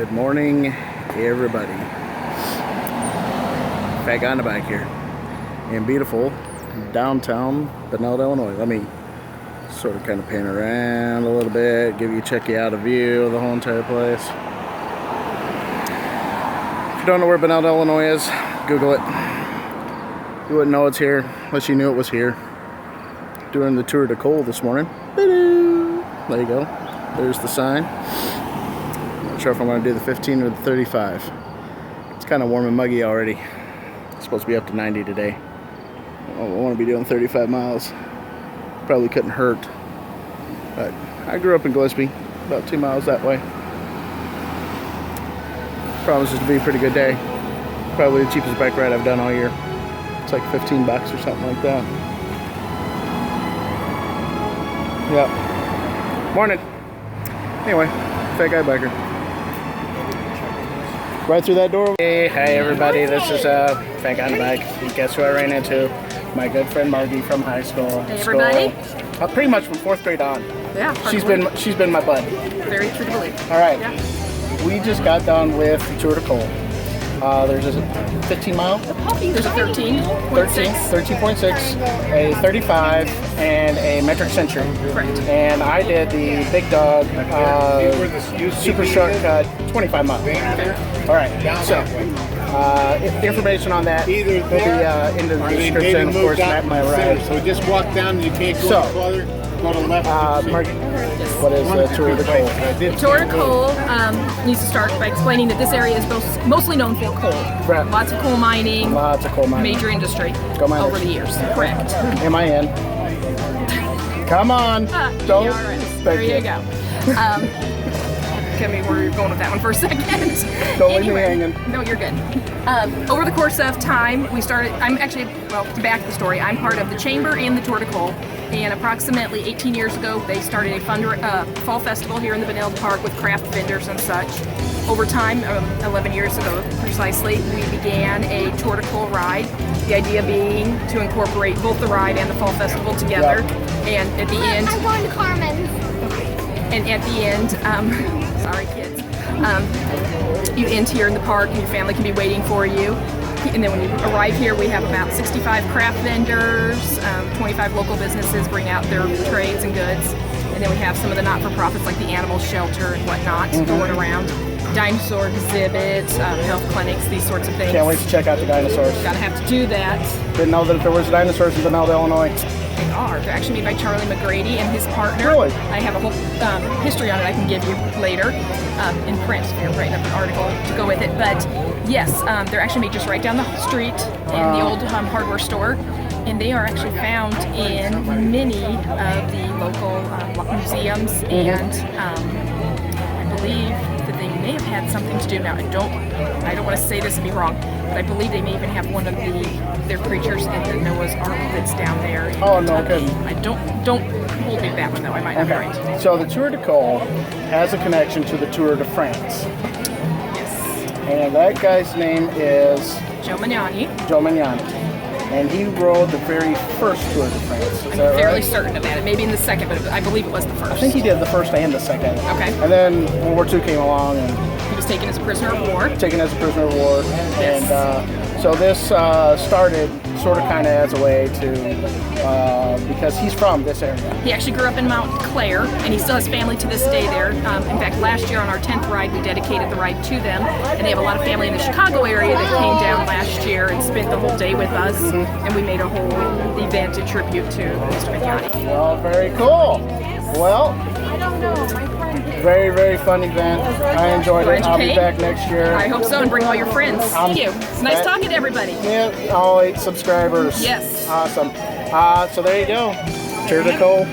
Good morning, everybody. Fat guy on the bike here in beautiful downtown Benilde, Illinois. Let me sort of kind of pan around a little bit, check you out a view of the whole entire place. If you don't know where Benilde, Illinois is, Google it. You wouldn't know it's here unless you knew it was here. Doing the Tour de Col this morning. There you go. There's the sign. Not sure if I'm going to do the 15 or the 35. It's kind of warm and muggy already. It's supposed to be up to 90 today. I want to be doing 35 miles. Probably couldn't hurt. But I grew up in Gillespie, about 2 miles that way. Promises to be a pretty good day. Probably the cheapest bike ride I've done all year. It's like $15 or something like that. Yep. Morning. Anyway, Fat Guy Biker. Right through that door. Hey, hi everybody. This is Fat Guy on the Bike. Guess who I ran into? My good friend Margie from high school. Hey everybody. Pretty much from 4th grade on. Yeah. She's been my bud. Very true to believe. All right. Yeah. We just got done with the Tour de Col. There's a 15 mile? There's a 13.6, a 35, and a metric century. Correct. And I did the Big Dog Super Shortcut 25 mile. All right. So, information on that will be in the description, of course, at my right. So just walk down and you can't go further. Go to left. Margie, what is the Tour de Col? The Tour de Col needs to start by explaining that this area is mostly known for coal. Right. Lots of coal mining. Lots of coal mining. Major industry Go miners. over the years. Correct. Am I in? Come on. Don't. Yeah, all right. There you go. Tell me where you're going with that one for a second. Don't leave me hanging. No, you're good. Over the course of time, we started, to back the story, I'm part of the Chamber and the Tour de Col, and approximately 18 years ago, they started a fall festival here in the Benilde Park with craft vendors and such. Over time, 11 years ago precisely, we began a Tour de Col ride, the idea being to incorporate both the ride and the fall festival together, and at the end... I'm going to Carmen's. And at the end, sorry kids, you end here in the park and your family can be waiting for you. And then when you arrive here, we have about 65 craft vendors, 25 local businesses bring out their trades and goods. And then we have some of the not-for-profits like the animal shelter and whatnot going around. Dinosaur exhibits, health clinics, these sorts of things. Can't wait to check out the dinosaurs. Gotta have to do that. Didn't know that there was dinosaurs in Benilde, Illinois. They are. They're actually made by Charlie McGrady and his partner. Really? I have a whole history on it I can give you later in print if you're writing up an article to go with it. But yes, they're actually made just right down the street in the old hardware store. And they are actually found in many of the local museums. And I believe that they may have had something to do. Now, I don't want to say this and be wrong, but I believe they may even have one of their creatures in the Noah's Ark that's down there. Oh, no kidding. I don't hold me to that one though. I might not be right. So the Tour de Col has a connection to the Tour de France. Yes. And that guy's name is Joe Magnani. Joe Magnani. And he rode the very first Tour de France. Is I'm that fairly right? certain of that. It may be in the second, but I believe it was the first. I think he did the first and the second. Okay. And then World War II came along and He was taken as a prisoner of war. taken as a prisoner of war. Yes. And so this started sort of kind of as a way to, because he's from this area. He actually grew up in Mount Clair, and he still has family to this day there. In fact, last year on our 10th ride, we dedicated the ride to them, and they have a lot of family in the Chicago area that came down last year and spent the whole day with us, and we made a whole event in tribute to Mr. McYani. Well, very cool. Well, very, very fun event. I enjoyed it. I'll be back next year. I hope so, and bring all your friends. Thank you. It's nice talking to everybody. Yeah, all 8 subscribers. Yes. Awesome. So there you go. Tour de Col.